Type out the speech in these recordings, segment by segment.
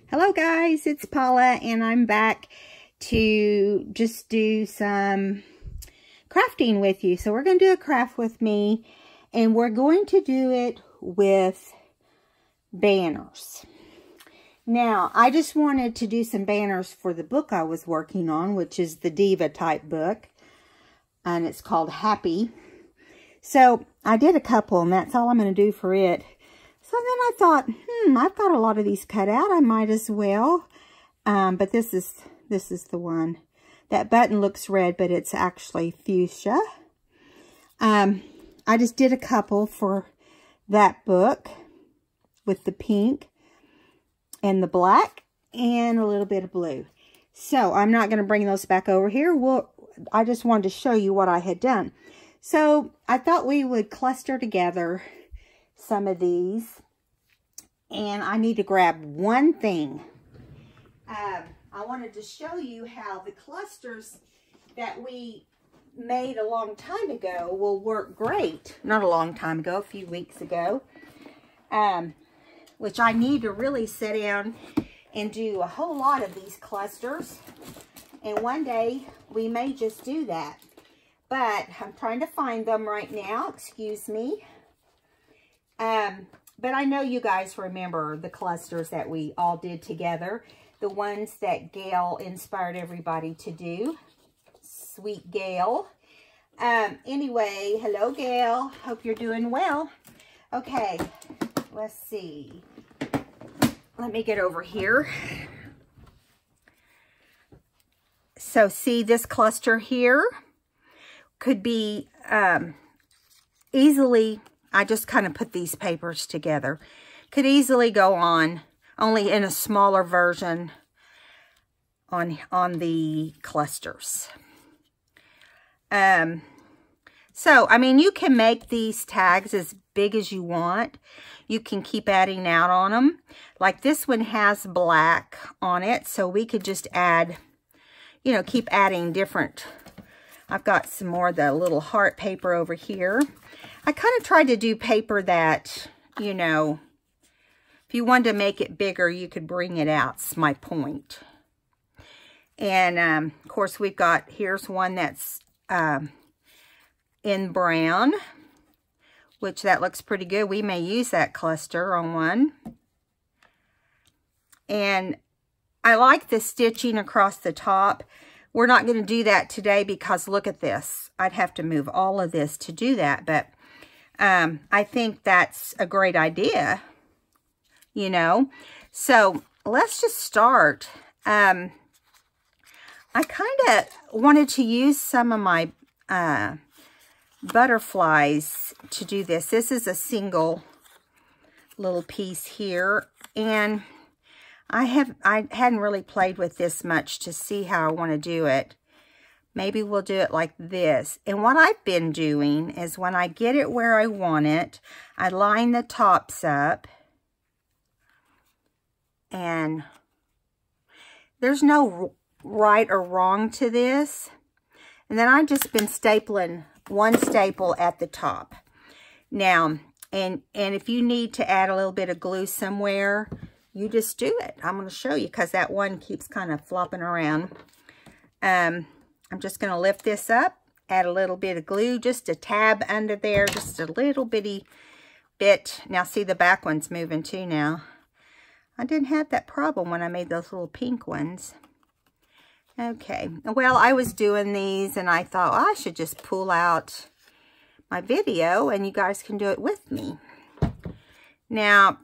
Hello guys, it's Paula and I'm back to just do some crafting with you. So we're going to do a craft with me and we're going to do it with banners. Now, I just wanted to do some banners for the book I was working on, which is the Diva type book. And it's called Happy. So I did a couple and that's all I'm going to do for it. So then I thought, I've got a lot of these cut out. I might as well. But this is the one. That button looks red, but it's actually fuchsia. I just did a couple for that book with the pink and the black and a little bit of blue. So I'm not going to bring those back over here. I just wanted to show you what I had done. So I thought we would cluster together some of these, and I need to grab one thing. I wanted to show you how the clusters that we made a long time ago will work great. Not a long time ago, a few weeks ago, which I need to really sit down and do a whole lot of these clusters, and one day we may just do that, but I'm trying to find them right now. Excuse me. But I know you guys remember the clusters that we all did together. The ones that Gail inspired everybody to do. Sweet Gail. Anyway, hello Gail. Hope you're doing well. Okay, let's see. Let me get over here. So see this cluster here? Could be easily... I just kind of put these papers together. Could easily go on, only in a smaller version on the clusters. So, I mean, you can make these tags as big as you want. You can keep adding out on them. Like this one has black on it, so we could just add, you know, keep adding different. I've got some more of the little heart paper over here. I kind of tried to do paper that, you know, if you wanted to make it bigger, you could bring it out. That's my point. And, of course, we've got, here's one that's in brown, which that looks pretty good. We may use that cluster on one. And I like the stitching across the top. We're not going to do that today because look at this. I'd have to move all of this to do that, but I think that's a great idea, you know. So let's just start. I kind of wanted to use some of my butterflies to do this. This is a single little piece here, and I hadn't really played with this much to see how I want to do it. Maybe we'll do it like this. And what I've been doing is when I get it where I want it, I line the tops up. And there's no right or wrong to this. And then I've just been stapling one staple at the top. Now, and if you need to add a little bit of glue somewhere, you just do it. I'm going to show you because that one keeps kind of flopping around. I'm just going to lift this up, add a little bit of glue, just a tab under there, just a little bitty bit. Now see, the back one's moving too now. I didn't have that problem when I made those little pink ones. Okay, well, I was doing these and I thought, well, I should just pull out my video and you guys can do it with me. Now,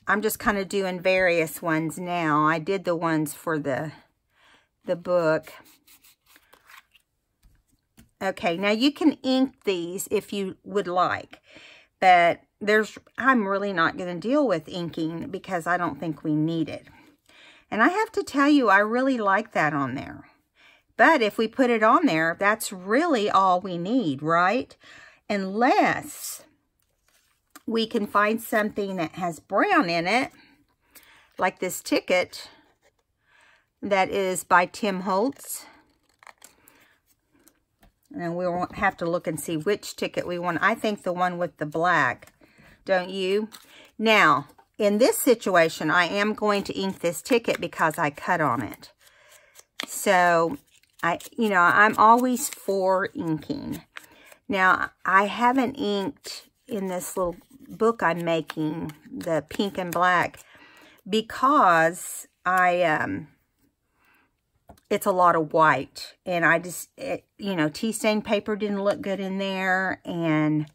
I'm just kind of doing various ones now. I did the ones for the book. Okay, now you can ink these if you would like, but I'm really not going to deal with inking because I don't think we need it. And I have to tell you, I really like that on there. But if we put it on there, that's really all we need, right? Unless we can find something that has brown in it, like this ticket that is by Tim Holtz. And we'll have to look and see which ticket we want. I think the one with the black, don't you? Now, in this situation, I am going to ink this ticket because I cut on it. So, I'm always for inking. Now, I haven't inked in this little book I'm making, the pink and black, because it's a lot of white. And I just, tea stain paper didn't look good in there and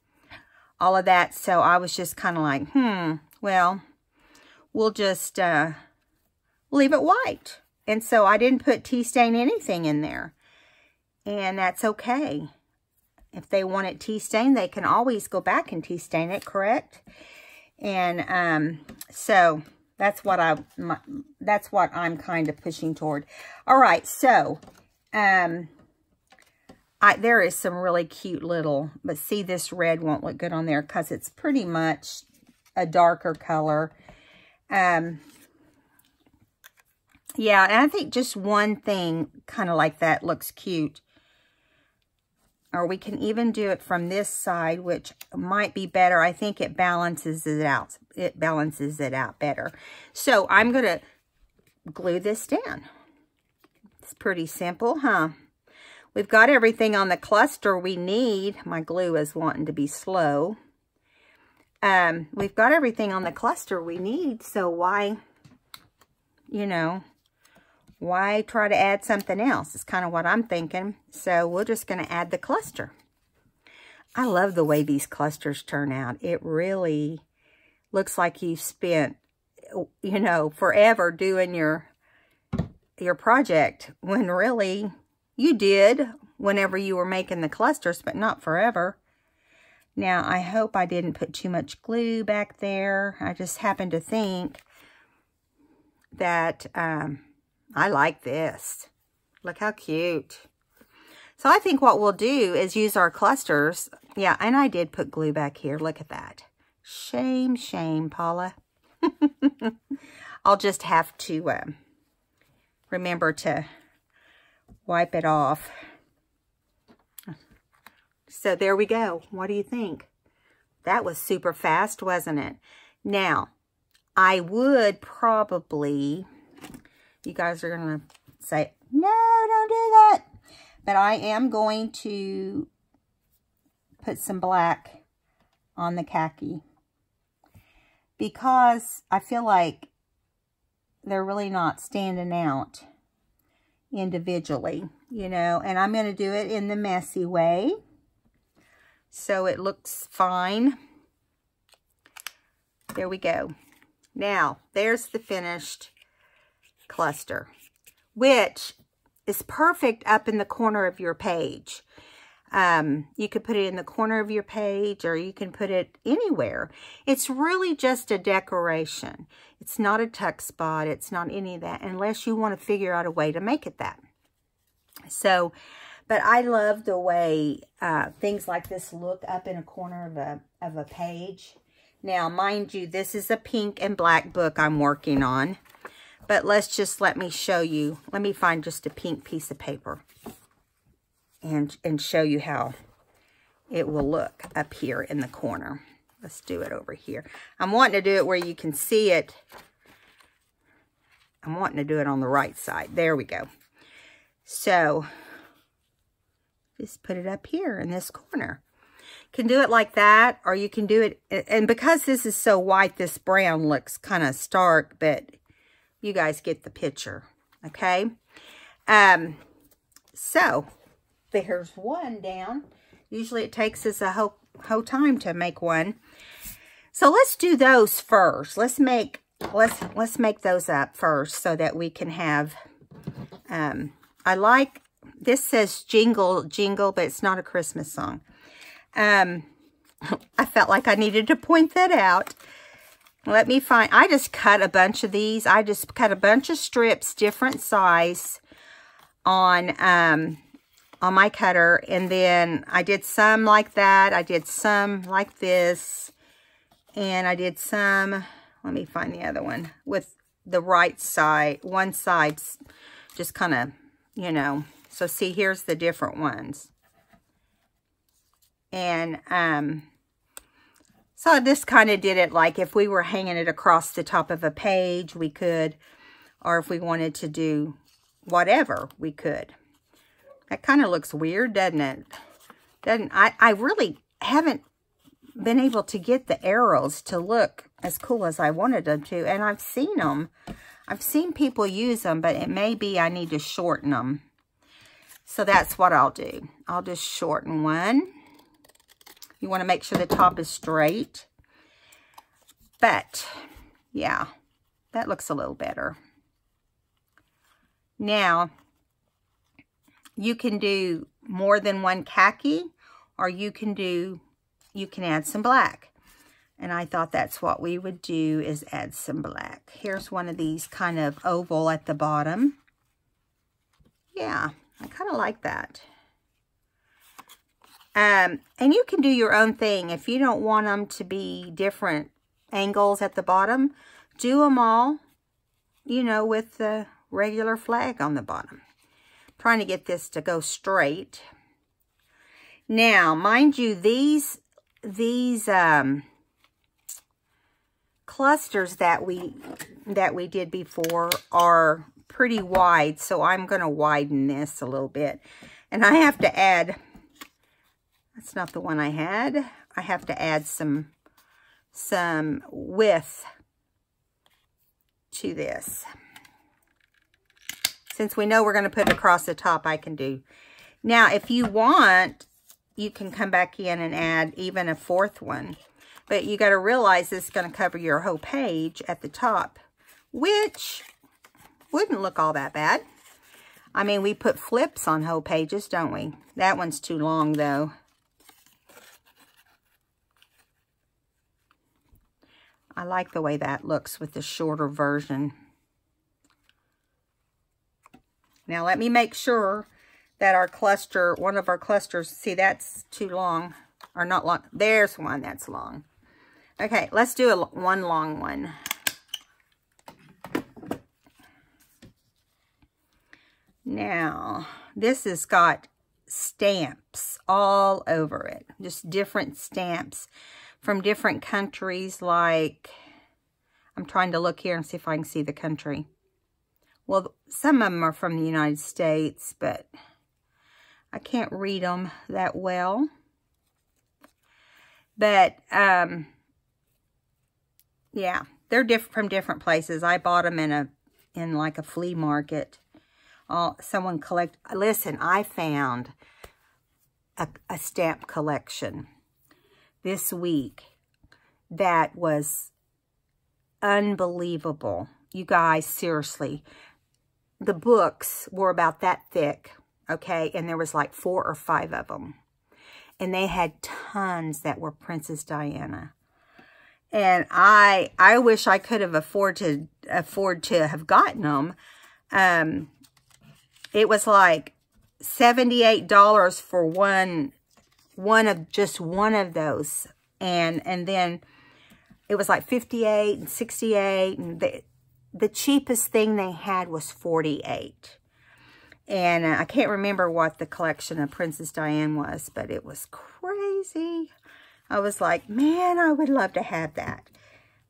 all of that. So I was just kind of like, well, we'll just leave it white. And so I didn't put tea stain anything in there. And that's okay. If they want it tea stained, they can always go back and tea stain it, correct? And so that's what I'm kind of pushing toward. All right, so there is some really cute little, but see, this red won't look good on there because it's pretty much a darker color. Yeah, and I think just one thing kind of like that looks cute. Or we can even do it from this side, which might be better. I think it balances it out. It balances it out better. So I'm going to glue this down. It's pretty simple, huh? We've got everything on the cluster we need. My glue is wanting to be slow. We've got everything on the cluster we need. So why, why try to add something else? It's kind of what I'm thinking. So we're just going to add the cluster. I love the way these clusters turn out. It really looks like you've spent, forever doing your project, when really you did whenever you were making the clusters, but not forever. Now, I hope I didn't put too much glue back there. I just happened to think that I like this. Look how cute. So I think what we'll do is use our clusters. Yeah, and I did put glue back here. Look at that. Shame, shame, Paula. I'll just have to remember to wipe it off. So there we go. What do you think? That was super fast, wasn't it? Now, I would probably... You guys are going to say, no, don't do that. But I am going to put some black on the khaki, because I feel like they're really not standing out individually, and I'm going to do it in the messy way so it looks fine. There we go. Now, there's the finished cluster, which is perfect up in the corner of your page. You could put it in the corner of your page, or you can put it anywhere. It's really just a decoration. It's not a tuck spot. It's not any of that, unless you want to figure out a way to make it that. So, but I love the way things like this look up in a corner of a page. Now, mind you, this is a pink and black book I'm working on. But let me show you. Let me find just a pink piece of paper and show you how it will look up here in the corner. Let's do it over here. I'm wanting to do it where you can see it. I'm wanting to do it on the right side. There we go. So, just put it up here in this corner. You can do it like that, or you can do it, and because this is so white, this brown looks kind of stark, but you guys get the picture, okay? So, there's one down. Usually it takes us a whole time to make one. So let's do those first. Let's make those up first so that we can have, I like, this says Jingle, Jingle, but it's not a Christmas song. I felt like I needed to point that out. Let me find, I just cut a bunch of these. I just cut a bunch of strips, different size, on my cutter. And then I did some like that. I did some like this. And I did some, let me find the other one, with the right side, one side's just kind of, so see, here's the different ones. And, So I just kind of did it like if we were hanging it across the top of a page, we could. Or if we wanted to do whatever, we could. That kind of looks weird, doesn't it? I really haven't been able to get the arrows to look as cool as I wanted them to. And I've seen them. I've seen people use them, but it may be I need to shorten them. So that's what I'll do. I'll just shorten one. You want to make sure the top is straight. But, yeah, that looks a little better. Now, you can do more than one khaki, or you can add some black. And I thought that's what we would do, is add some black. Here's one of these kind of oval at the bottom. Yeah, I kind of like that. And you can do your own thing. If you don't want them to be different angles at the bottom, do them all, you know, with the regular flag on the bottom. I'm trying to get this to go straight. Now, mind you, these clusters that we did before are pretty wide, so I'm going to widen this a little bit. And I have to add, that's not the one I had. I have to add some width to this. Since we know we're going to put it across the top, I can do. Now, if you want, you can come back in and add even a fourth one. But you got to realize this is going to cover your whole page at the top, which wouldn't look all that bad. I mean, we put flips on whole pages, don't we? That one's too long, though. I like the way that looks with the shorter version. Now, let me make sure that our cluster, one of our clusters, see, that's too long, or not long. There's one that's long. Okay, let's do one long one. Now, this has got stamps all over it. Just different stamps from different countries, like, I'm trying to look here and see if I can see the country. Well, some of them are from the United States, but I can't read them that well. But, yeah, they're from different places. I bought them in like a flea market. Listen, I found a stamp collection this week that was unbelievable. You guys, seriously. The books were about that thick, okay? And there was like 4 or 5 of them. And they had tons that were Princess Diana. And I wish I could have afford to have gotten them. It was like $78 for one of those. And then it was like $58 and $68, and the cheapest thing they had was $48. And I can't remember what the collection of Princess Diana was, but it was crazy. I was like, man, I would love to have that.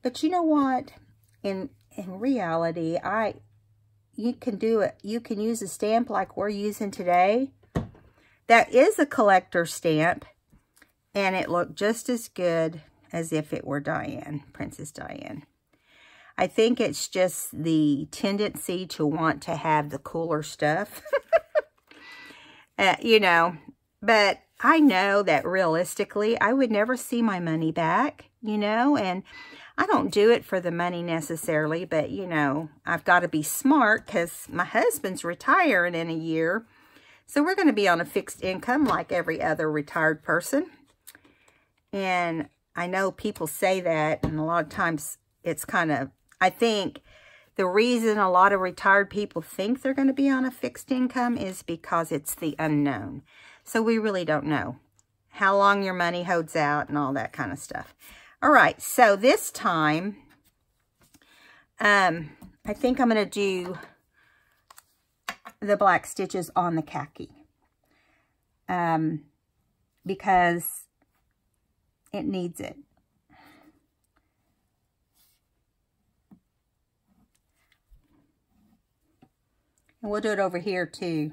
But you know what? In reality, you can do it. You can use a stamp like we're using today. That is a collector stamp, and it looked just as good as if it were Diane, Princess Diana. I think it's just the tendency to want to have the cooler stuff. You know, but I know that realistically, I would never see my money back, you know, and I don't do it for the money necessarily, but, you know, I've got to be smart because my husband's retiring in a year. So we're going to be on a fixed income like every other retired person. And I know people say that, and a lot of times it's kind of, I think the reason a lot of retired people think they're going to be on a fixed income is because it's the unknown. So we really don't know how long your money holds out and all that kind of stuff. All right, so this time, I think I'm going to do the black stitches on the khaki. Because it needs it. And we'll do it over here too.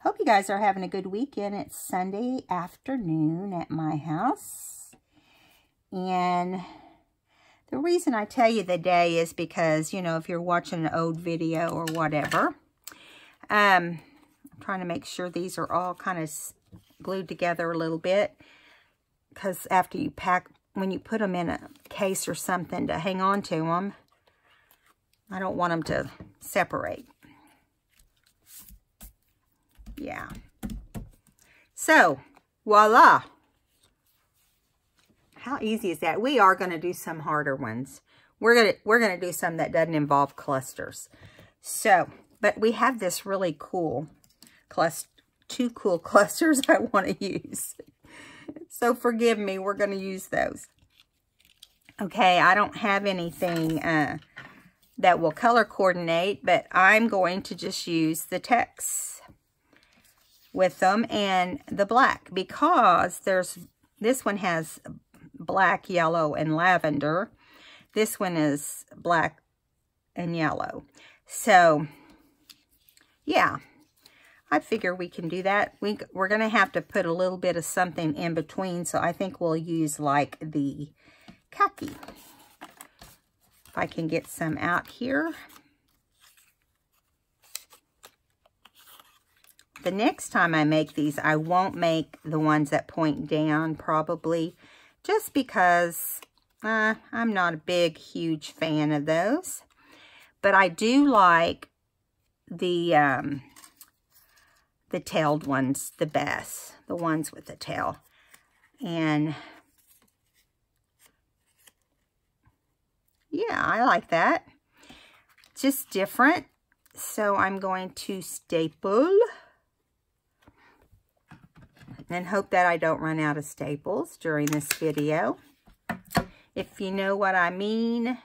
Hope you guys are having a good weekend. It's Sunday afternoon at my house. And the reason I tell you the day is because, you know, if you're watching an old video or whatever, I'm trying to make sure these are all kind of glued together a little bit. Because after you pack, when you put them in a case or something to hang on to them, I don't want them to separate. Yeah. So, voila. How easy is that? We are going to do some harder ones. We're going to do some that doesn't involve clusters. So, but we have this really cool two cool clusters I want to use. So forgive me, we're going to use those. Okay, I don't have anything that will color coordinate, but I'm going to just use the text with them and the black, because this one has black, yellow, and lavender. This one is black and yellow. So, yeah, I figure we can do that. We're going to have to put a little bit of something in between, so I think we'll use like the khaki. If I can get some out here. The next time I make these, I won't make the ones that point down, probably, just because I'm not a huge fan of those. But I do like the tailed ones the best, the ones with the tail. And yeah, I like that. Just different. So I'm going to staple. And hope that I don't run out of staples during this video. If you know what I mean.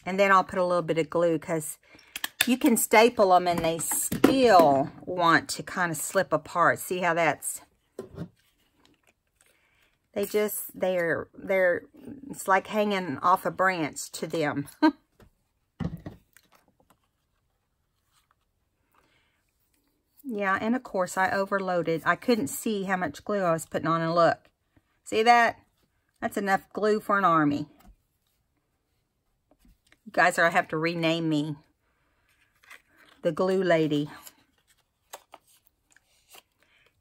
And then I'll put a little bit of glue, because you can staple them and they still want to kind of slip apart. See how that's... they're it's like hanging off a branch to them. Yeah, and of course I overloaded. I couldn't see how much glue I was putting on, and look. See that? That's enough glue for an army. You guys are going to have to rename me the glue lady.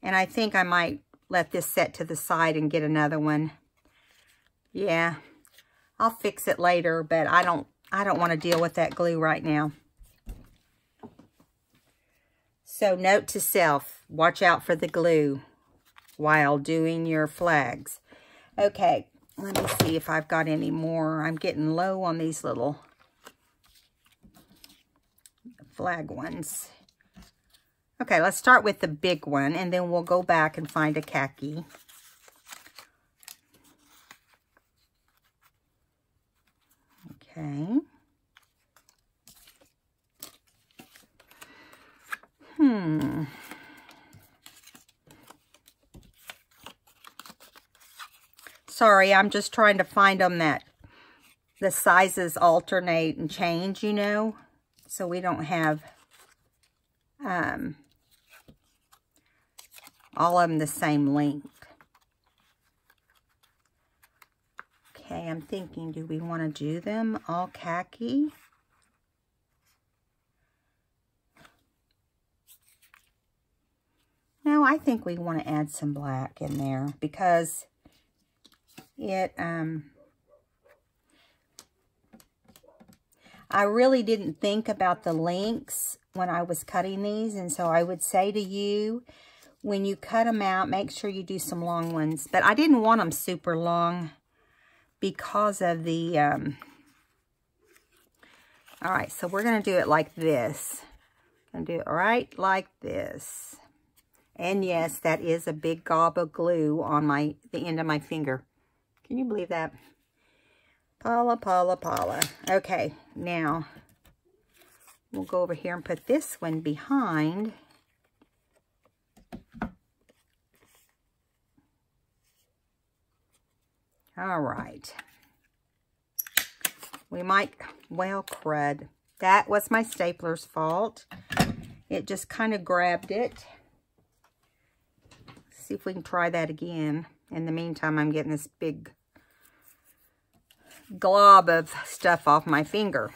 And I think I might let this set to the side and get another one. Yeah, I'll fix it later, but I don't want to deal with that glue right now. So note to self, watch out for the glue while doing your flags. Okay, let me see if I've got any more. I'm getting low on these little flag ones. Okay, let's start with the big one, and then we'll go back and find a khaki. Okay. Sorry, I'm just trying to find them that the sizes alternate and change, you know, so we don't have all of them the same length. Okay, I'm thinking, do we want to do them all khaki? No, I think we want to add some black in there, because it, I really didn't think about the lengths when I was cutting these, and so I would say to you, when you cut them out, make sure you do some long ones. But I didn't want them super long because of the, all right, so we're going to do it like this. I'm going to do it right like this. And yes, that is a big gob of glue on the end of my finger. Can you believe that? Paula, Paula, Paula. Okay, now we'll go over here and put this one behind. All right. We might, well, crud. That was my stapler's fault. It just kind of grabbed it. Let's see if we can try that again. In the meantime, I'm getting this big glob of stuff off my finger.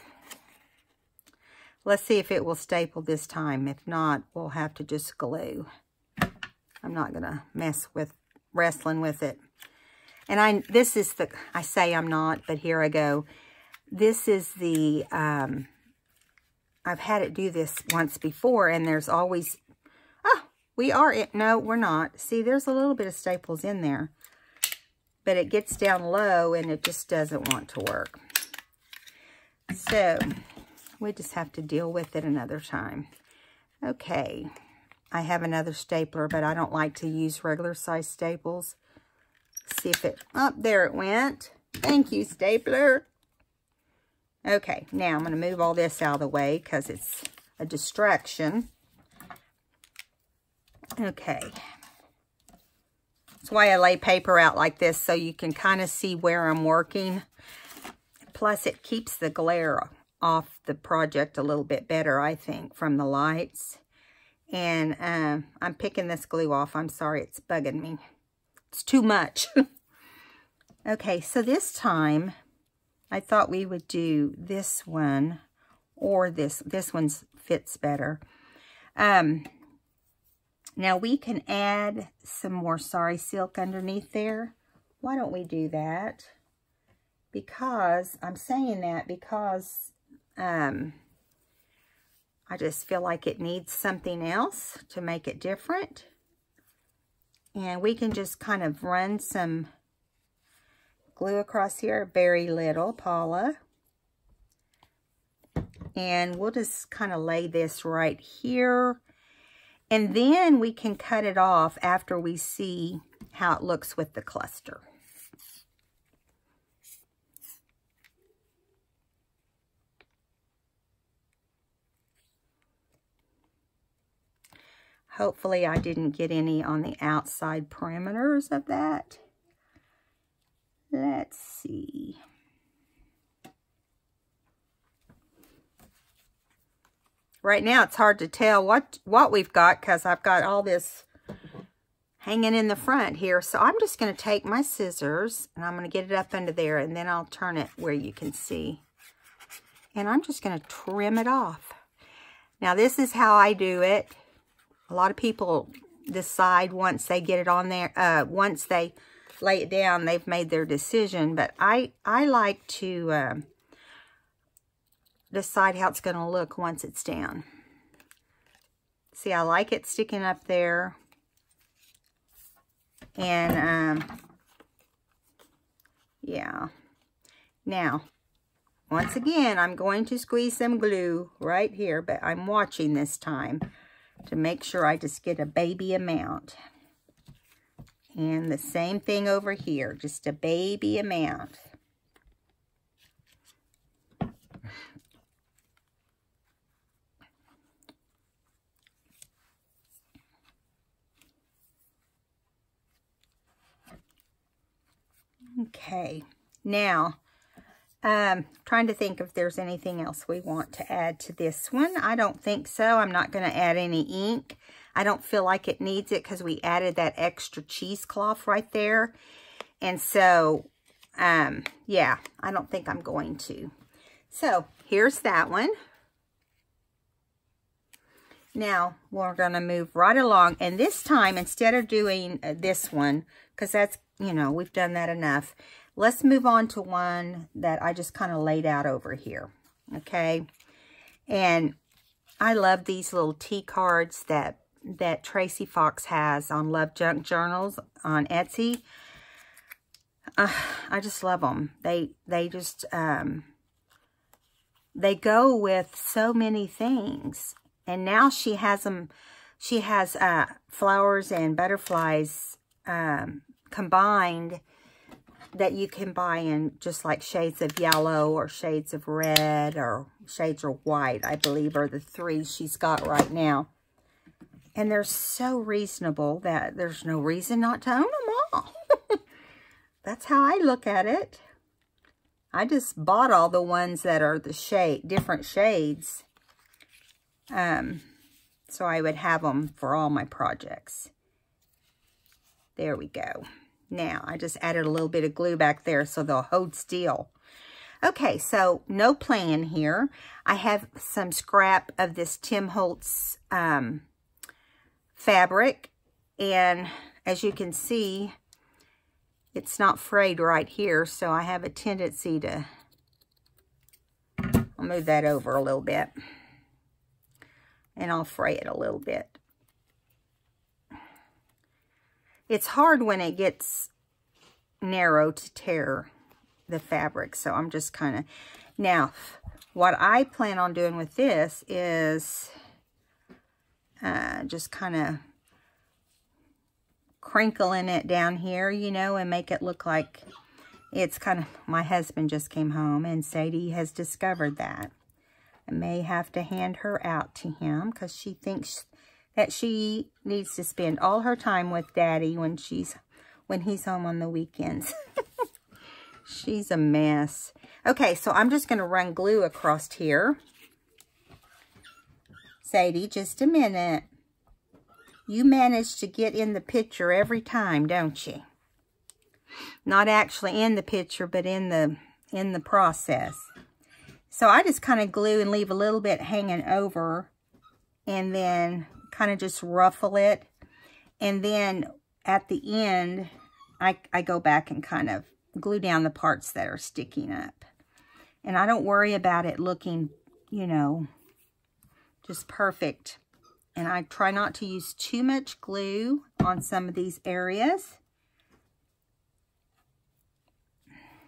Let's see if it will staple this time. If not, we'll have to just glue. I'm not going to mess with wrestling with it. And I say I'm not, but here I go. This is the, I've had it do this once before, and there's always, no, we're not. See, there's a little bit of staples in there, but it gets down low, and it just doesn't want to work. So, we just have to deal with it another time. Okay, I have another stapler, but I don't like to use regular size staples. See if it, there it went. Thank you, stapler. Okay, now I'm going to move all this out of the way because it's a distraction. Okay. That's why I lay paper out like this, so you can kind of see where I'm working. Plus, it keeps the glare off the project a little bit better, I think, from the lights. And I'm picking this glue off. I'm sorry, it's bugging me. It's too much. Okay, so this time, I thought we would do this one or this. This one fits better. Now, we can add some more sari silk underneath there. Why don't we do that? Because, I'm saying that because I just feel like it needs something else to make it different. And we can just kind of run some glue across here, very little, Paula. And we'll just kind of lay this right here. And then we can cut it off after we see how it looks with the cluster. Hopefully I didn't get any on the outside perimeters of that. Let's see. Right now it's hard to tell what we've got because I've got all this hanging in the front here. So I'm just going to take my scissors and I'm going to get it up under there, and then I'll turn it where you can see. And I'm just going to trim it off. Now this is how I do it. A lot of people decide once they get it on there, once they lay it down, they've made their decision. But I like to decide how it's going to look once it's down. See, I like it sticking up there. And, yeah. Now, once again, I'm going to squeeze some glue right here, but I'm watching this time to make sure I just get a baby amount. And the same thing over here, just a baby amount. Okay, now, trying to think if there's anything else we want to add to this one. I don't think so. I'm not going to add any ink. I don't feel like it needs it because we added that extra cheesecloth right there. And so, yeah, I don't think I'm going to. So, here's that one. Now, we're going to move right along. And this time, instead of doing this one, because that's, you know, we've done that enough. Let's move on to one that I just kind of laid out over here. Okay. And I love these little tea cards that Tracy Fox has on Love Junk Journals on Etsy. I just love them. They just, they go with so many things. And now she has them, she has flowers and butterflies combined that you can buy in just like shades of yellow or shades of red or shades of white, I believe, are the three she's got right now. And they're so reasonable that there's no reason not to own them all. that's how I look at it. I just bought all the ones that are the different shades. So I would have them for all my projects. There we go. Now, I just added a little bit of glue back there so they'll hold still. Okay, so no plan here. I have some scrap of this Tim Holtz fabric. And as you can see, it's not frayed right here, so I have a tendency to, I'll move that over a little bit, and I'll fray it a little bit. It's hard when it gets narrow to tear the fabric, so I'm just kind of, now, what I plan on doing with this is just kind of crinkling it down here, you know, and make it look like it's kind of, my husband just came home and Sadie has discovered that. I may have to hand her out to him because she thinks that she needs to spend all her time with Daddy when he's home on the weekends. She's a mess. Okay, so I'm just going to run glue across here. Sadie, just a minute. You manage to get in the picture every time, don't you? Not actually in the picture, but in the process. So I just kind of glue and leave a little bit hanging over, and then kind of just ruffle it. And then at the end, I go back and kind of glue down the parts that are sticking up. And I don't worry about it looking, you know, just perfect. And I try not to use too much glue on some of these areas,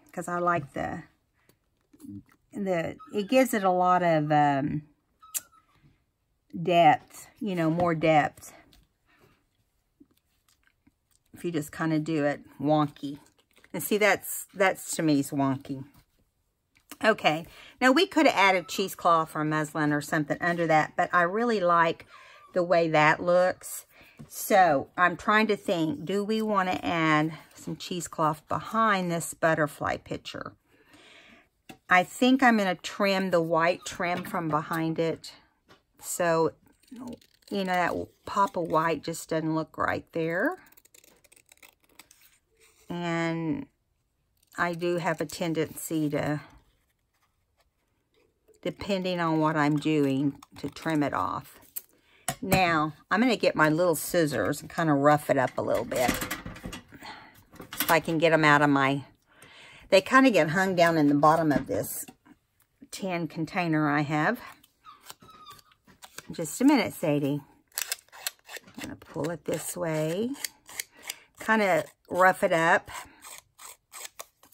because I like it gives it a lot of depth, you know, more depth. If you just kind of do it wonky. And see, that's to me is wonky. Okay, now we could have added cheesecloth or muslin or something under that, but I really like the way that looks. So I'm trying to think, do we want to add some cheesecloth behind this butterfly picture? I think I'm going to trim the white trim from behind it. So, you know, that pop of white just doesn't look right there. And I do have a tendency to, depending on what I'm doing, to trim it off. Now, I'm going to get my little scissors and kind of rough it up a little bit. If I can get them out of my... They kind of get hung down in the bottom of this tin container I have. Just a minute, Sadie. I'm going to pull it this way. Kind of rough it up.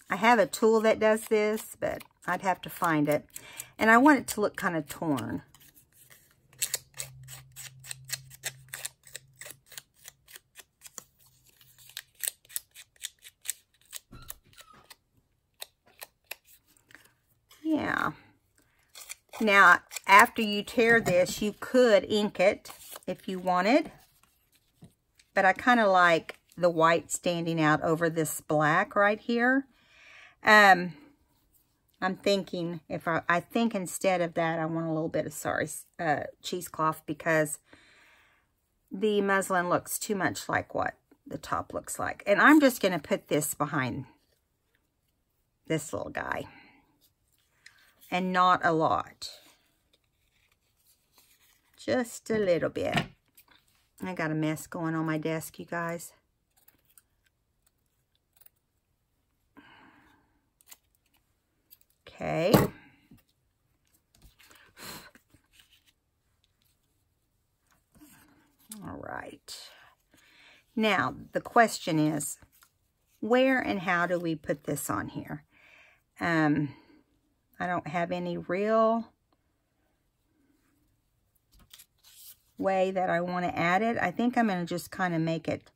I have a tool that does this, but I'd have to find it. And I want it to look kind of torn. Yeah. Now, after you tear this, you could ink it if you wanted. But I kind of like the white standing out over this black right here. I'm thinking, I think instead of that, I want a little bit of cheesecloth, because the muslin looks too much like what the top looks like. And I'm just going to put this behind this little guy. And not a lot. Just a little bit. I got a mess going on my desk, you guys. Okay. All right. Now, the question is, where and how do we put this on here? I don't have any real way that I want to add it. I think I'm going to just kind of make it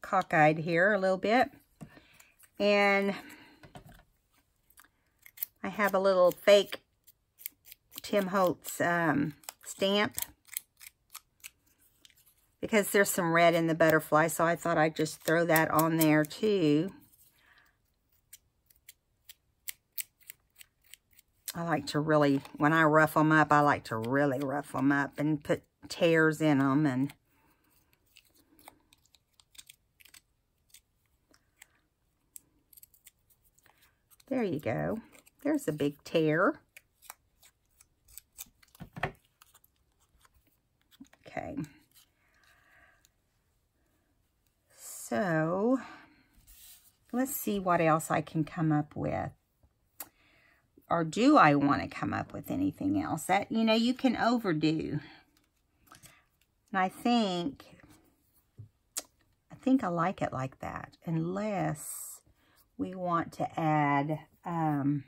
cockeyed here a little bit. And I have a little fake Tim Holtz stamp, because there's some red in the butterfly, so I thought I'd just throw that on there too. I like to really, when I rough them up, I like to really rough them up and put tears in them. And there you go. There's a big tear. Okay. So, let's see what else I can come up with. Or do I want to come up with anything else? That, you know, you can overdo. And I think I like it like that. Unless we want to add, I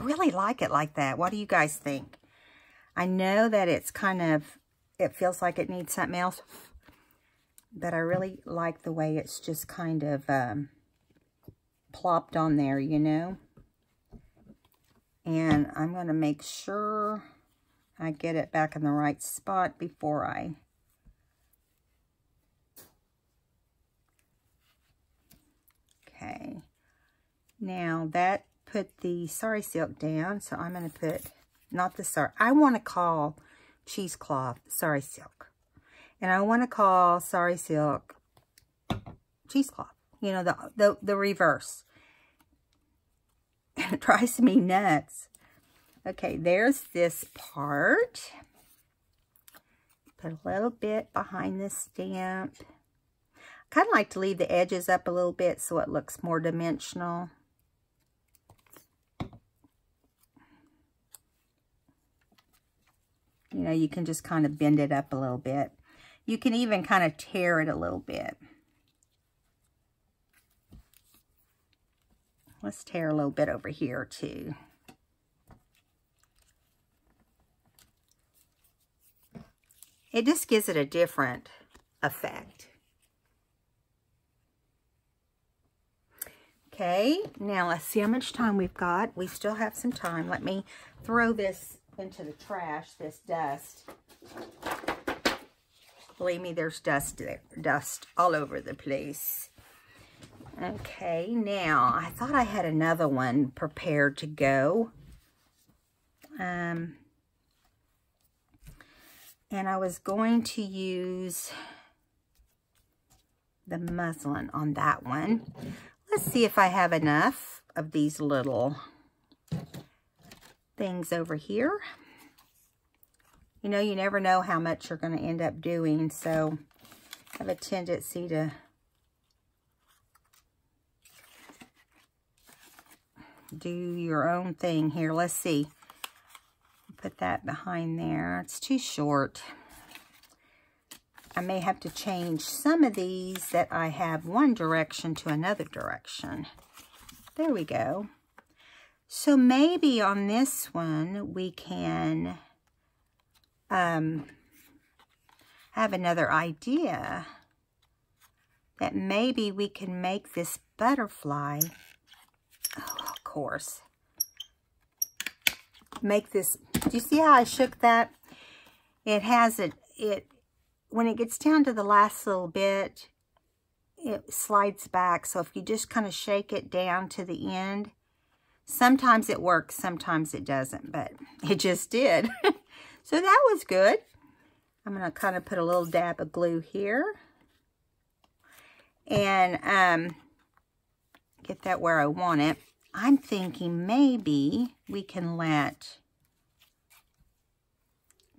really like it like that. What do you guys think? I know that it's kind of, it feels like it needs something else. But I really like the way it's just kind of plopped on there, you know. And I'm going to make sure I get it back in the right spot before I... Okay. Now that put the sari silk down, so I'm going to put, not the sari, I want to call cheesecloth sari silk. And I want to call sari silk cheesecloth. You know, the reverse. It drives me nuts. Okay, there's this part. Put a little bit behind the stamp. I kind of like to leave the edges up a little bit so it looks more dimensional. You know, you can just kind of bend it up a little bit. You can even kind of tear it a little bit. Let's tear a little bit over here too. It just gives it a different effect. Okay, now let's see how much time we've got. We still have some time. Let me throw this into the trash, this dust. Believe me, there's dust there, dust all over the place. Okay, now, I thought I had another one prepared to go. And I was going to use the muslin on that one. Let's see if I have enough of these little things over here. You know, you never know how much you're going to end up doing, so I have a tendency to do your own thing here. Let's see. Put that behind there. It's too short. I may have to change some of these that I have one direction to another direction. There we go. So maybe on this one we can have another idea that maybe we can make this butterfly, oh, of course, make this, do you see how I shook that? It has it, when it gets down to the last little bit, it slides back. So if you just kind of shake it down to the end, sometimes it works, sometimes it doesn't, but it just did. So that was good. I'm going to kind of put a little dab of glue here. And get that where I want it. I'm thinking maybe we can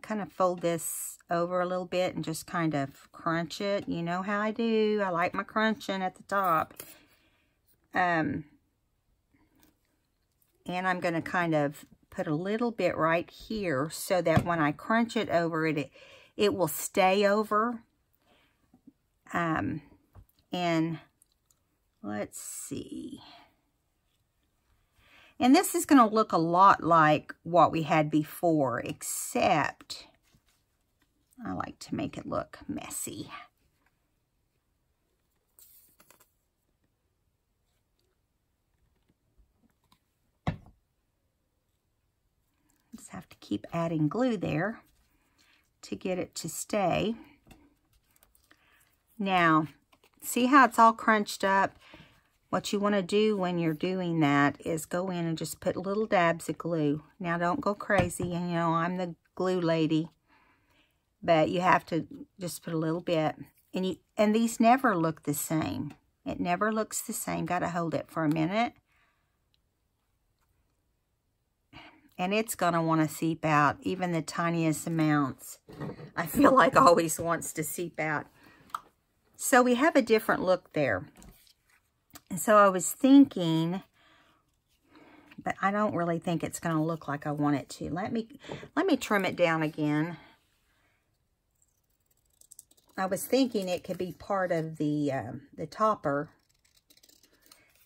kind of fold this over a little bit and just kind of crunch it. You know how I do. I like my crunching at the top. And I'm going to kind of put a little bit right here so that when I crunch it over it, it will stay over. And let's see. And this is going to look a lot like what we had before, except I like to make it look messy. Just have to keep adding glue there to get it to stay. Now, see how it's all crunched up? what you want to do when you're doing that is go in and just put little dabs of glue. Now, don't go crazy. And, you know, I'm the glue lady. But you have to just put a little bit. And these never look the same. It never looks the same. Got to hold it for a minute. And it's going to want to seep out, even the tiniest amounts. I feel like always wants to seep out. So we have a different look there. And so I was thinking, but I don't really think it's going to look like I want it to. Let me trim it down again. I was thinking it could be part of the topper,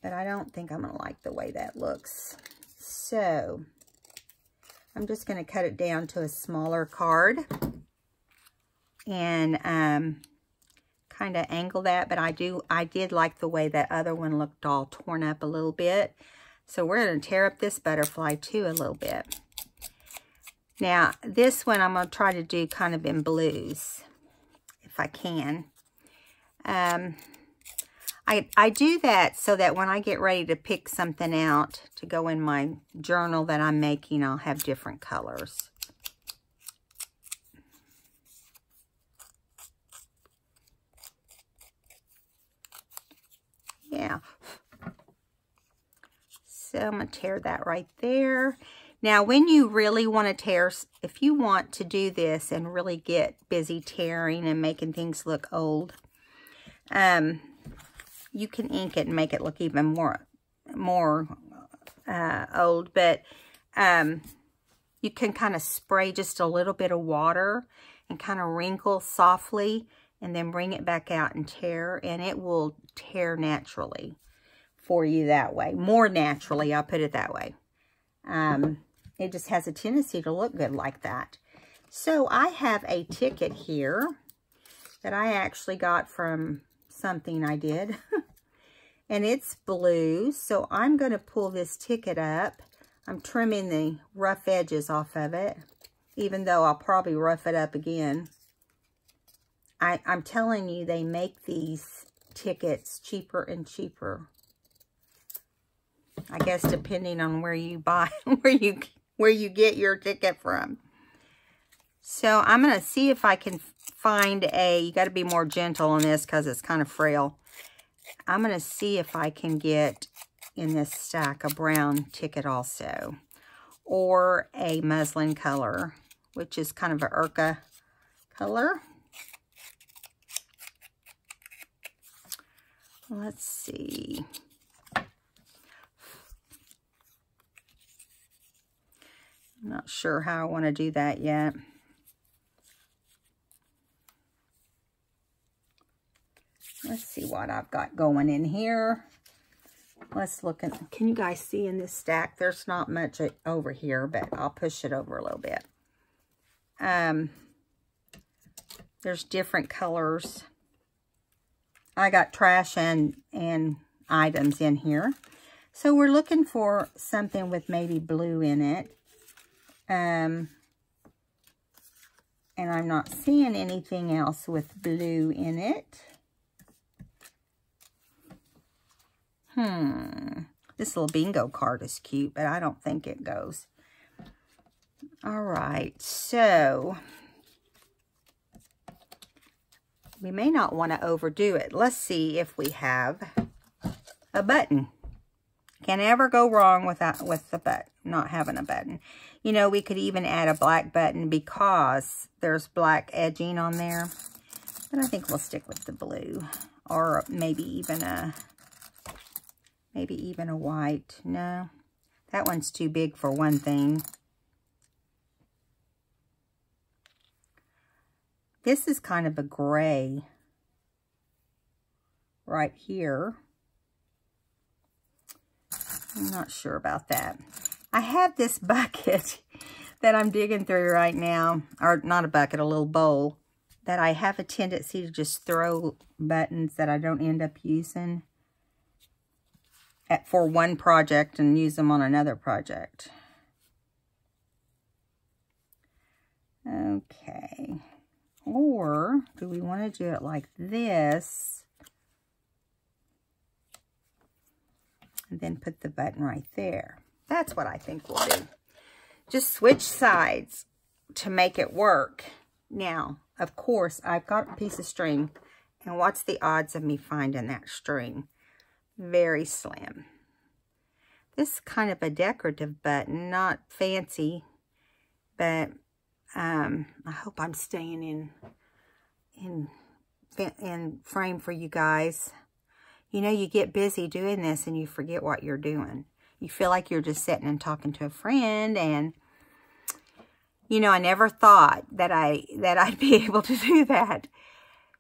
but I don't think I'm going to like the way that looks. So I'm just going to cut it down to a smaller card and kind of angle that. But I did like the way that other one looked all torn up a little bit. So we're going to tear up this butterfly too a little bit. Now this one I'm going to try to do kind of in blues if I can. I do that so that when I get ready to pick something out to go in my journal that I'm making, I'll have different colors. Yeah. So I'm going to tear that right there. Now, when you really want to tear, if you want to do this and really get busy tearing and making things look old, you can ink it and make it look even more old. But you can kind of spray just a little bit of water and kind of wrinkle softly and then bring it back out and tear. And it will tear naturally for you that way. More naturally, I'll put it that way. It just has a tendency to look good like that. So I have a ticket here that I actually got from something I did. And it's blue. So I'm going to pull this ticket up. I'm trimming the rough edges off of it, even though I'll probably rough it up again. I'm telling you, they make these tickets cheaper and cheaper. I guess depending on where you buy, where you get your ticket from. So I'm going to see if I can find you got to be more gentle on this because it's kind of frail. I'm going to see if I can get in this stack a brown ticket also, or a muslin color, which is kind of an Urca color. Let's see. I'm not sure how I want to do that yet. Let's see what I've got going in here. Let's look at, can you guys see in this stack? There's not much over here, but I'll push it over a little bit. There's different colors. I got trash and items in here. So we're looking for something with maybe blue in it. And I'm not seeing anything else with blue in it. This little bingo card is cute, but I don't think it goes. All right, so we may not want to overdo it. Let's see if we have a button. Can ever go wrong with the button, not having a button. You know, we could even add a black button because there's black edging on there. But I think we'll stick with the blue, or maybe even a white. No, that one's too big for one thing. This is kind of a gray right here. I'm not sure about that. I have this bucket that I'm digging through right now, or not a bucket, a little bowl, that I have a tendency to just throw buttons that I don't end up using for one project and use them on another project. Okay. Or do we want to do it like this? and then put the button right there. That's what I think we'll do. Just switch sides to make it work. Now, of course, I've got a piece of string, and what's the odds of me finding that string? Very slim. This is kind of a decorative button, not fancy, but I hope I'm staying in frame for you guys. You know, you get busy doing this and you forget what you're doing. You feel like you're just sitting and talking to a friend, and you know, I never thought that I'd be able to do that.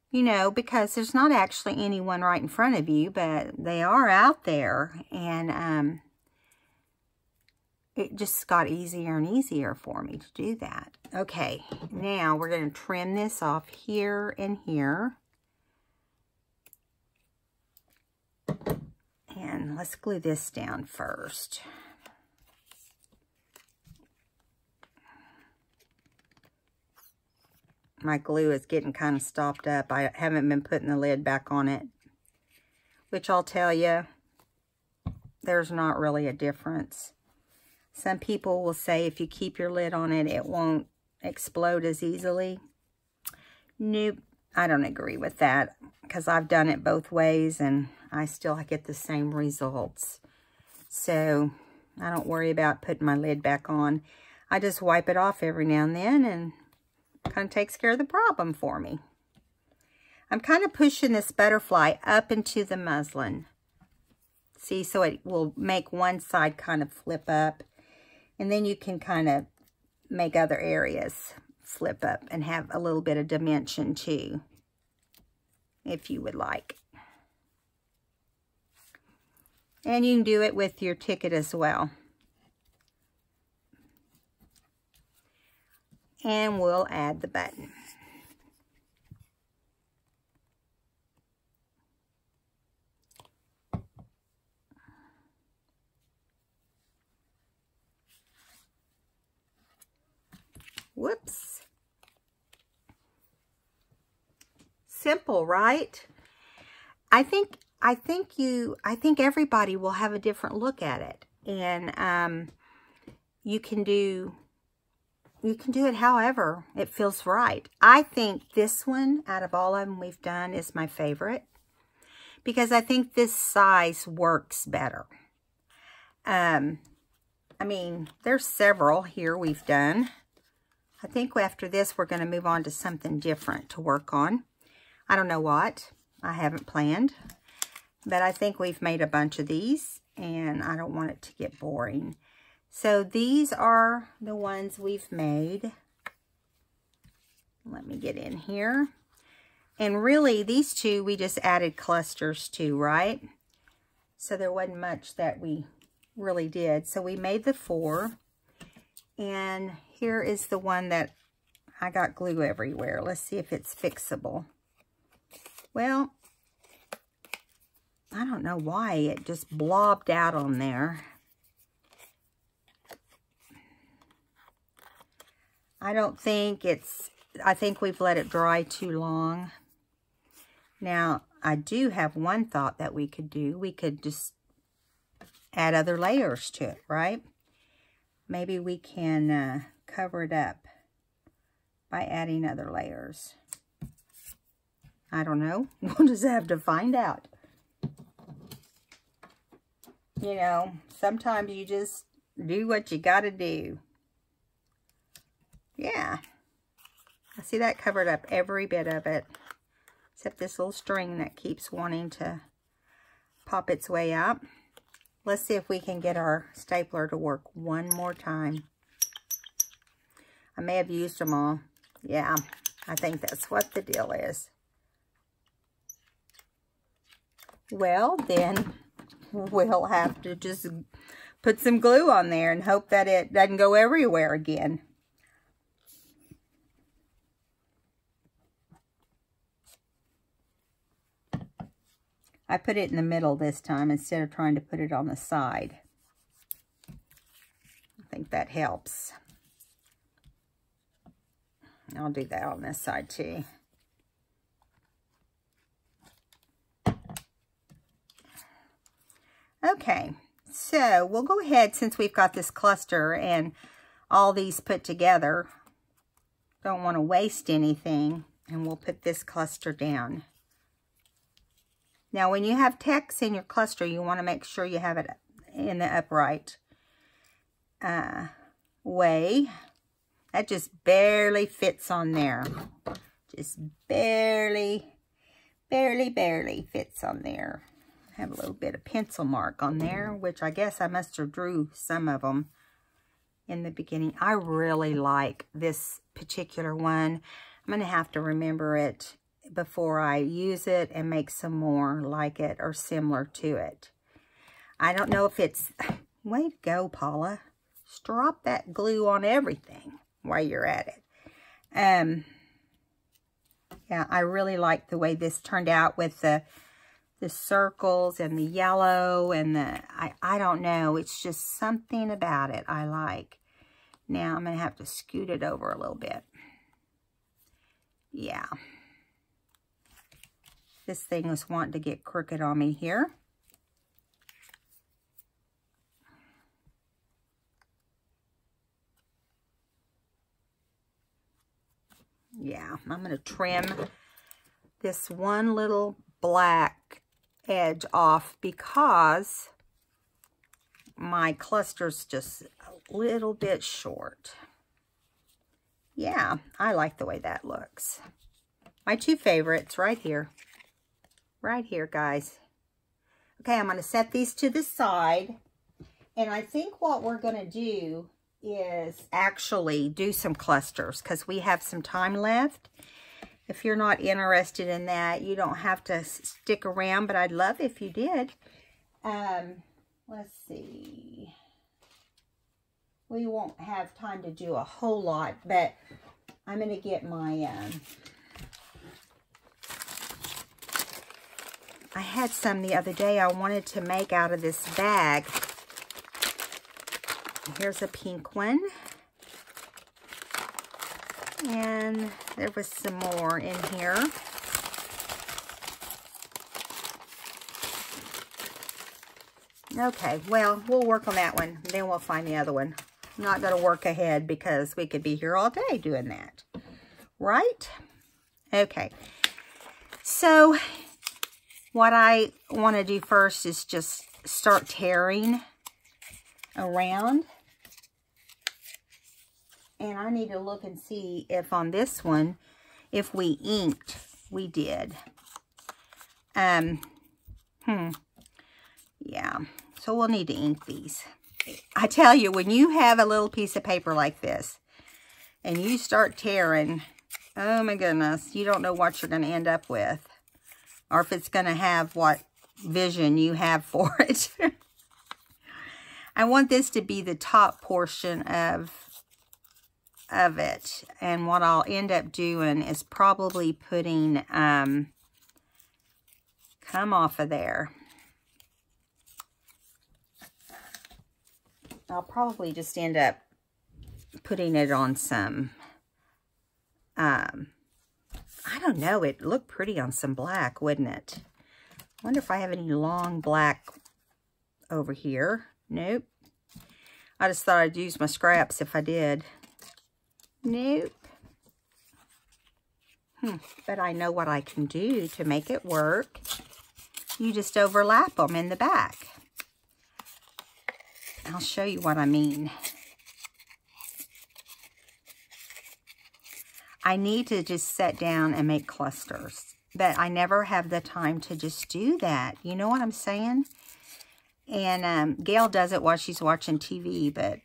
You know, because there's not actually anyone right in front of you, but they are out there, and it just got easier and easier for me to do that. Okay, now we're going to trim this off here and here. And let's glue this down first. My glue is getting kind of stopped up. I haven't been putting the lid back on it, which I'll tell you, there's not really a difference. Some people will say if you keep your lid on it, it won't explode as easily. Nope, I don't agree with that, because I've done it both ways and I still get the same results. So I don't worry about putting my lid back on. I just wipe it off every now and then, and kind of takes care of the problem for me. I'm kind of pushing this butterfly up into the muslin. See, so it will make one side kind of flip up. And then you can kind of make other areas flip up and have a little bit of dimension too, if you would like. And you can do it with your ticket as well. And we'll add the button. Whoops. Simple, right? I think everybody will have a different look at it. And you can do it however it feels right. I think this one, out of all of them we've done, is my favorite, because I think this size works better. I mean, there's several here we've done. I think after this, we're going to move on to something different to work on. I don't know what. I haven't planned. But I think we've made a bunch of these, and I don't want it to get boring. So these are the ones we've made. Let me get in here. And really, these two, we just added clusters to, right? So there wasn't much that we really did. So we made the 4. And here is the one that I got glue everywhere. Let's see if it's fixable. Well, I don't know why it just blobbed out on there. I think we've let it dry too long. Now, I do have one thought that we could do. We could just add other layers to it, right? Maybe we can cover it up by adding other layers. I don't know. We'll just have to find out. You know, sometimes you just do what you got to do. Yeah. I see that covered up every bit of it, except this little string that keeps wanting to pop its way out. Let's see if we can get our stapler to work one more time. I may have used them all. Yeah, I think that's what the deal is. Well, then we'll have to just put some glue on there and hope that it doesn't go everywhere again. I put it in the middle this time instead of trying to put it on the side. I think that helps. I'll do that on this side too. Okay, so we'll go ahead, since we've got this cluster and all these put together, don't want to waste anything, and we'll put this cluster down. Now, when you have text in your cluster, you want to make sure you have it in the upright way. That just barely fits on there. Just barely fits on there. I have a little bit of pencil mark on there, which I guess I must have drew some of them in the beginning. I really like this particular one. I'm going to have to remember it before I use it and make some more like it or similar to it. I don't know if it's... Way to go, Paula. Just drop that glue on everything while you're at it. Yeah, I really like the way this turned out with the circles and the yellow and the... I don't know. It's just something about it I like. Now I'm going to have to scoot it over a little bit. Yeah. This thing was wanting to get crooked on me here. Yeah, I'm going to trim this one little black edge off because my cluster's just a little bit short. Yeah, I like the way that looks. My two favorites right here. Right here, guys. Okay, I'm going to set these to the side. And I think what we're going to do is actually do some clusters because we have some time left. If you're not interested in that, you don't have to stick around, but I'd love if you did. Let's see. We won't have time to do a whole lot, but I'm going to get my... I had some the other day I wanted to make out of this bag. Here's a pink one. And there was some more in here. Okay, well, we'll work on that one. Then we'll find the other one. I'm not going to work ahead because we could be here all day doing that. Right? Okay. So, what I want to do first is just start tearing around. And I need to look and see if on this one, if we inked, we did. Yeah, so we'll need to ink these. I tell you, when you have a little piece of paper like this, and you start tearing, oh my goodness, you don't know what you're going to end up with. Or if it's going to have what vision you have for it. I want this to be the top portion of it. And what I'll end up doing is probably putting, come off of there. I'll probably just end up putting it on some, I don't know, it looked pretty on some black, wouldn't it? I wonder if I have any long black over here. Nope. I just thought I'd use my scraps if I did. Nope. But I know what I can do to make it work. You just overlap them in the back. I'll show you what I mean. I need to just sit down and make clusters, but I never have the time to just do that. You know what I'm saying? And Gail does it while she's watching TV, but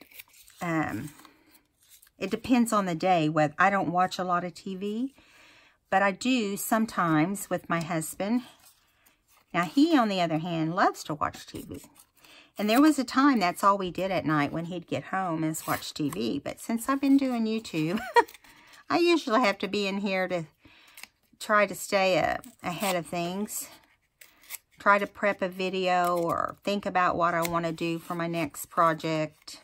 it depends on the day. I don't watch a lot of TV, but I do sometimes with my husband. Now, he, on the other hand, loves to watch TV. And there was a time that's all we did at night when he'd get home is watch TV. But since I've been doing YouTube, I usually have to be in here to try to stay ahead of things. Try to prep a video or think about what I want to do for my next project.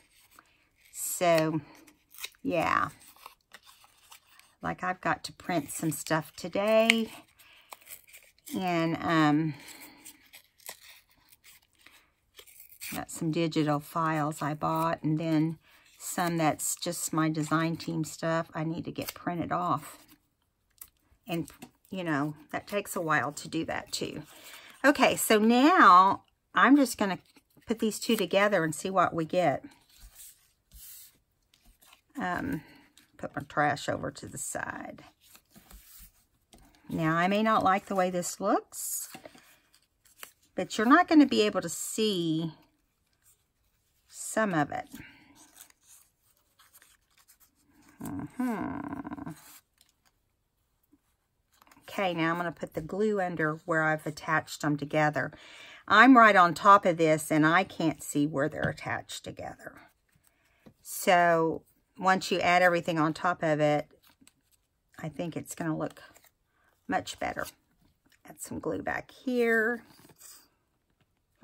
So, yeah. Like, I've got to print some stuff today. And, Got some digital files I bought, and then some that's just my design team stuff I need to get printed off. And, you know, that takes a while to do that too. Okay, so now I'm just going to put these two together and see what we get. Put my trash over to the side. Now, I may not like the way this looks, but you're not going to be able to see some of it. Okay, now I'm going to put the glue under where I've attached them together. I'm right on top of this, and I can't see where they're attached together. So, once you add everything on top of it, I think it's going to look much better. Add some glue back here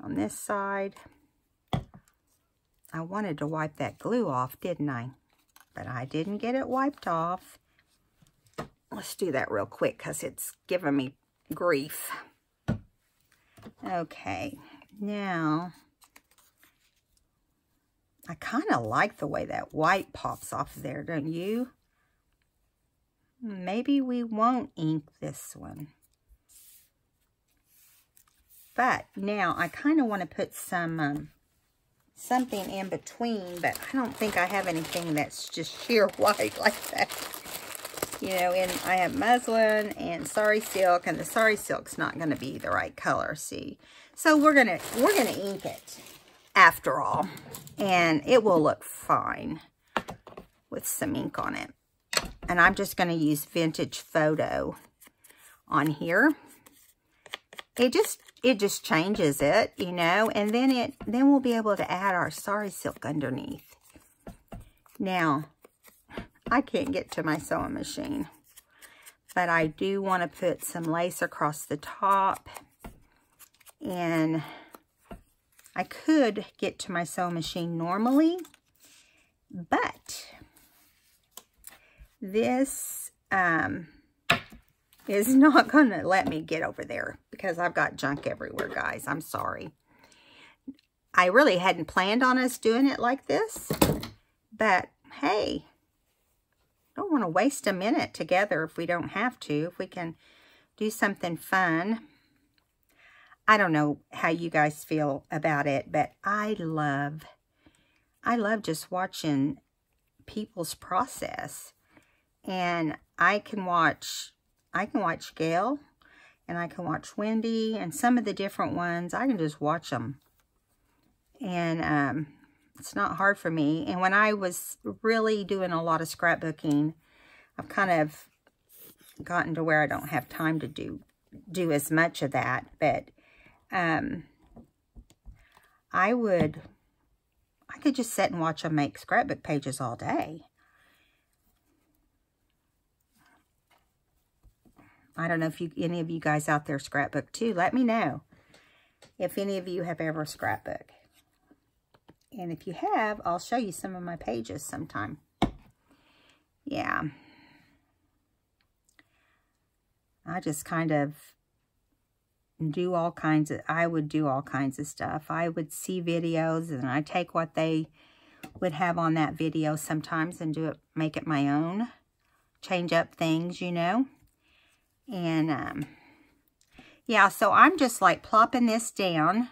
on this side. I wanted to wipe that glue off, didn't I? But I didn't get it wiped off. Let's do that real quick because it's giving me grief. Okay, now I kind of like the way that white pops off of there, don't you? Maybe we won't ink this one. But now I kind of want to put some something in between, but I don't think I have anything that's just sheer white like that. You know, and I have muslin and sari silk, and the sari silk's not going to be the right color, see? So we're gonna ink it after all, and it will look fine with some ink on it. And I'm just going to use Vintage Photo on here. It just changes it, you know, and then we'll be able to add our sari silk underneath. Now, I can't get to my sewing machine, but I do want to put some lace across the top, and I could get to my sewing machine normally, but this is not going to let me get over there because I've got junk everywhere, guys. I'm sorry. I really hadn't planned on us doing it like this, but hey, don't want to waste a minute together if we don't have to. If we can do something fun. I don't know how you guys feel about it, but I love just watching people's process. And I can watch Gail, and I can watch Wendy, and some of the different ones. I can just watch them. And it's not hard for me. And when I was really doing a lot of scrapbooking, I've kind of gotten to where I don't have time to do as much of that. But I could just sit and watch them make scrapbook pages all day. I don't know if any of you guys out there scrapbook too. Let me know if any of you have ever scrapbook. And if you have, I'll show you some of my pages sometime. Yeah. I just kind of do all kinds of, I would do all kinds of stuff. I would see videos and I take what they would have on that video sometimes and make it my own. Change up things, you know. And, yeah, so I'm just like plopping this down.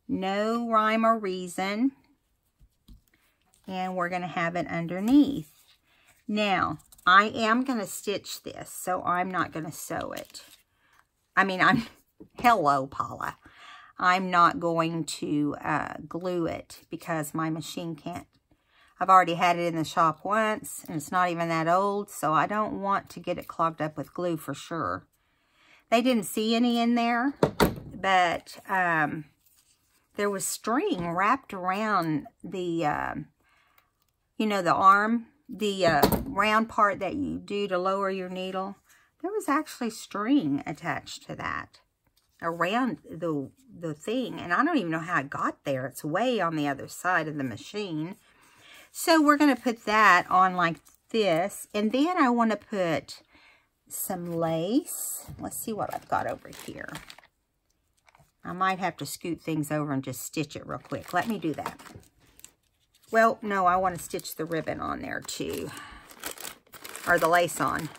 No rhyme or reason. And we're going to have it underneath. Now, I am going to stitch this, so I'm not going to sew it. I mean, hello, Paula. I'm not going to glue it because my machine can't. I've already had it in the shop once, and it's not even that old, so I don't want to get it clogged up with glue for sure. They didn't see any in there, but there was string wrapped around the, you know, the arm, the round part that you do to lower your needle. There was actually string attached to that around the thing, and I don't even know how it got there. It's way on the other side of the machine. So we're going to put that on like this, and then I want to put some lace. Let's see what I've got over here. I might have to scoot things over and just stitch it real quick. Let me do that. Well, no, I want to stitch the ribbon on there too. Or the lace on.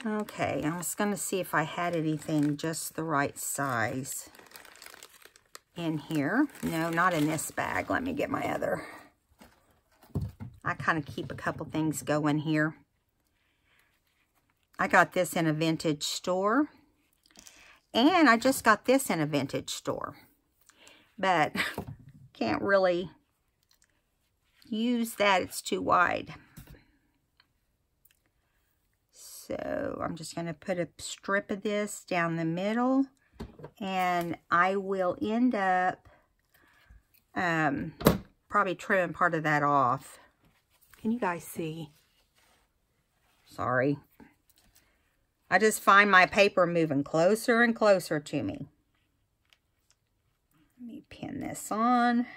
Okay, I was going to see if I had anything just the right size in here. No, not in this bag. Let me get my other. I kind of keep a couple things going here. I got this in a vintage store. And I just got this in a vintage store. But can't really use that. It's too wide. So I'm just going to put a strip of this down the middle. And I will end up probably trimming part of that off. Can you guys see? Sorry. I just find my paper moving closer and closer to me. Let me pin this on.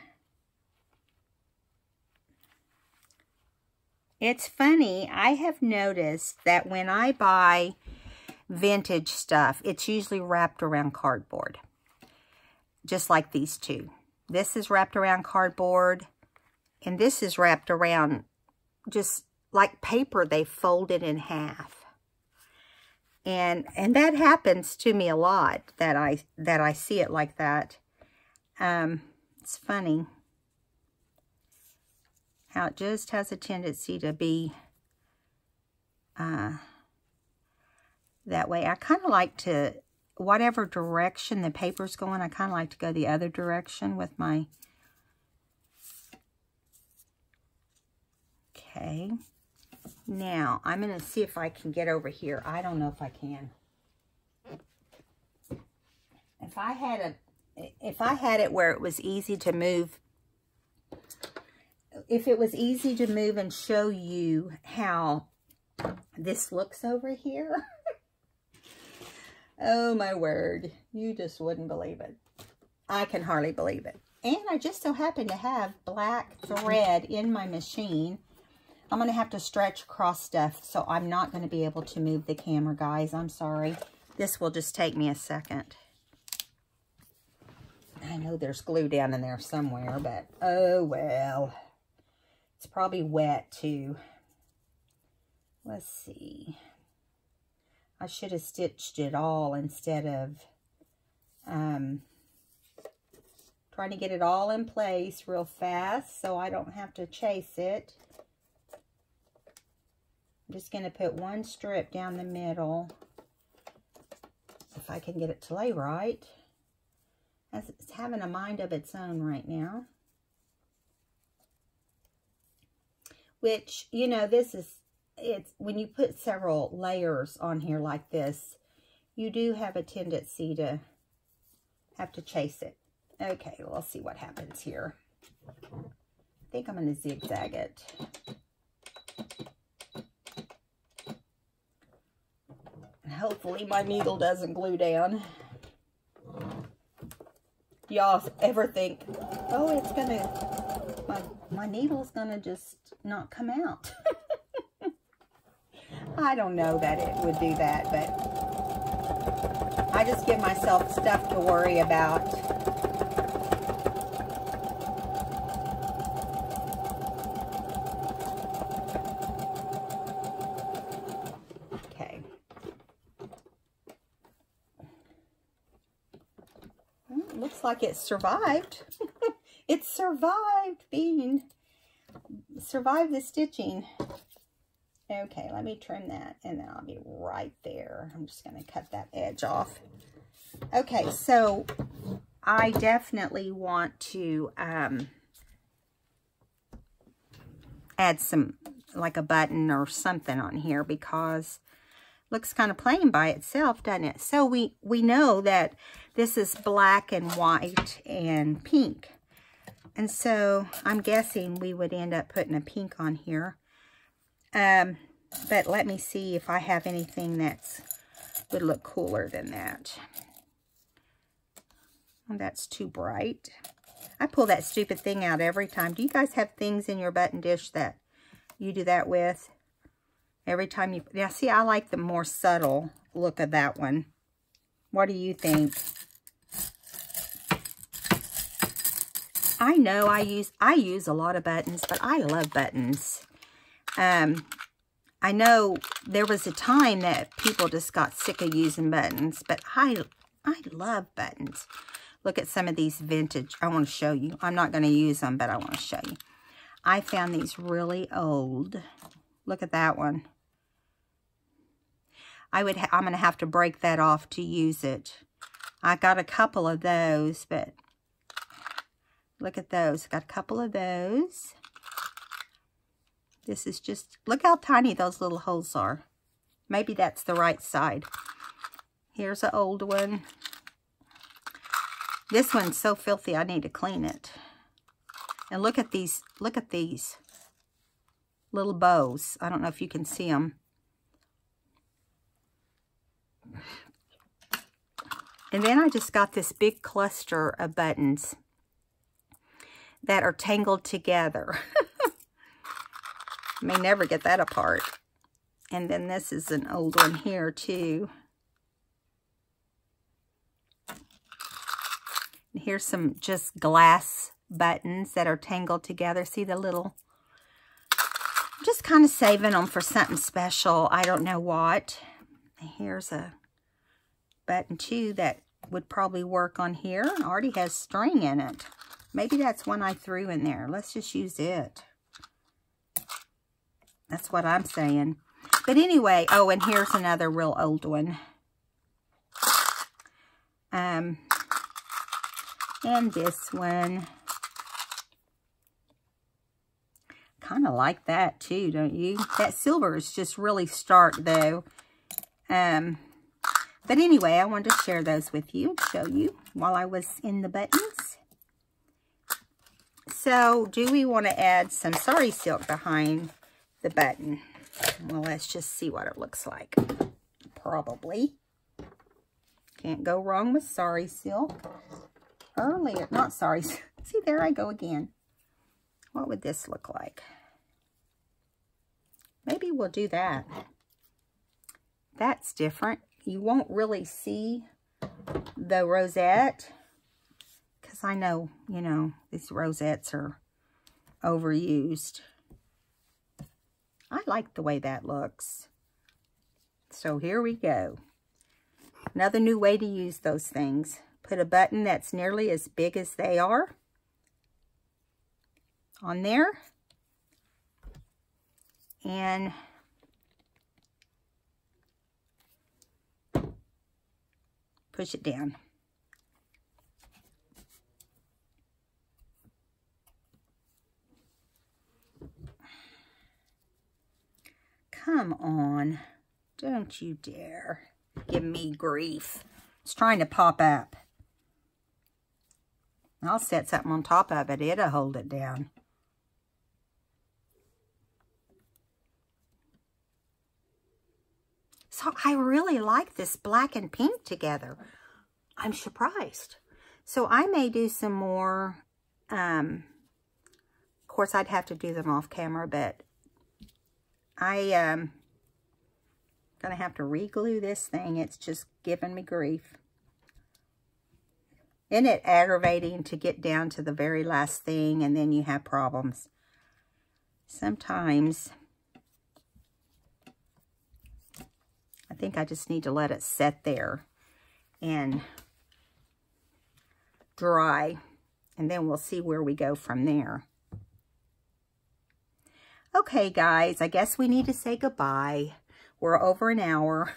It's funny, I have noticed that when I buy vintage stuff, it's usually wrapped around cardboard. Just like these two. This is wrapped around cardboard, and this is wrapped around just like paper they folded in half. And that happens to me a lot, that I see it like that. It's funny how it just has a tendency to be that way. I kind of like to, whatever direction the paper's going, I kind of like to go the other direction with my... Okay. Now, I'm going to see if I can get over here. I don't know if I can. If I had it where it was easy to move, if it was easy to move and show you how this looks over here, oh my word, you just wouldn't believe it. I can hardly believe it. And I just so happen to have black thread in my machine. I'm going to have to stretch across stuff, so I'm not going to be able to move the camera, guys. I'm sorry. This will just take me a second. I know there's glue down in there somewhere, but oh well. It's probably wet too. Let's see. I should have stitched it all instead of trying to get it all in place real fast so I don't have to chase it. I'm just going to put one strip down the middle, if I can get it to lay right. As it's having a mind of its own right now. Which, you know, it's when you put several layers on here like this, you do have a tendency to have to chase it. Okay, well, let's see what happens here. I think I'm going to zigzag it. Hopefully my needle doesn't glue down. Y'all ever think, oh, it's gonna, my needle's gonna just not come out? I don't know that it would do that, but I just give myself stuff to worry about. Looks like it survived. It survived survived the stitching. Okay, let me trim that and then I'll be right there. I'm just going to cut that edge off. Okay, so I definitely want to add some, like a button or something on here, because looks kind of plain by itself, doesn't it? So we know that this is black and white and pink. And so I'm guessing we would end up putting a pink on here. But let me see if I have anything that's would look cooler than that. Oh, that's too bright. I pull that stupid thing out every time. Do you guys have things in your button dish that you do that with? Every time you... Now, see, I like the more subtle look of that one. What do you think? I know I use a lot of buttons, but I love buttons. I know there was a time that people just got sick of using buttons, but I love buttons. Look at some of these vintage. I want to show you. I'm not going to use them, but I want to show you. I found these really old. Look at that one. I'm going to have to break that off to use it. I got a couple of those, but look at those. Got a couple of those. This is just, look how tiny those little holes are. Maybe that's the right side. Here's an old one. This one's so filthy, I need to clean it. And look at these little bows. I don't know if you can see them. And then I just got this big cluster of buttons that are tangled together. May never get that apart. And then this is an old one here too. And here's some just glass buttons that are tangled together. See the little, I'm just kind of saving them for something special. I don't know what. And here's a button too that would probably work on here. It already has string in it. Maybe that's one I threw in there. Let's just use it. That's what I'm saying. But anyway, oh, and here's another real old one. And this one. Kind of like that too, don't you? That silver is just really stark though. But anyway, I wanted to share those with you, show you while I was in the buttons. So, do we want to add some sari silk behind the button? Well, let's just see what it looks like. Probably. Can't go wrong with sari silk. Earlier, not sari. See, there I go again. What would this look like? Maybe we'll do that. That's different. You won't really see the rosette because I know, you know, these rosettes are overused. I like the way that looks. So here we go. Another new way to use those things. Put a button that's nearly as big as they are on there. And push it down. Come on. Don't you dare give me grief. It's trying to pop up. I'll set something on top of it. It'll hold it down. So I really like this black and pink together. I'm surprised. So I may do some more. Of course, I'd have to do them off camera, but I am going to have to re-glue this thing. It's just giving me grief. Isn't it aggravating to get down to the very last thing and then you have problems? Sometimes I think I just need to let it set there and dry, and then we'll see where we go from there. Okay, guys, I guess we need to say goodbye. We're over an hour.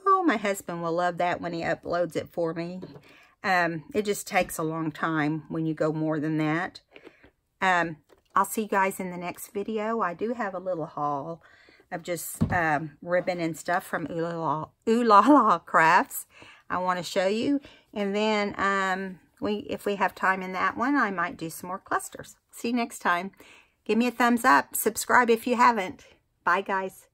Oh, my husband will love that when he uploads it for me. It just takes a long time when you go more than that. I'll see you guys in the next video. I do have a little haul of just ribbon and stuff from Ooh La La Crafts. I want to show you. And then if we have time in that one, I might do some more clusters. See you next time. Give me a thumbs up. Subscribe if you haven't. Bye, guys.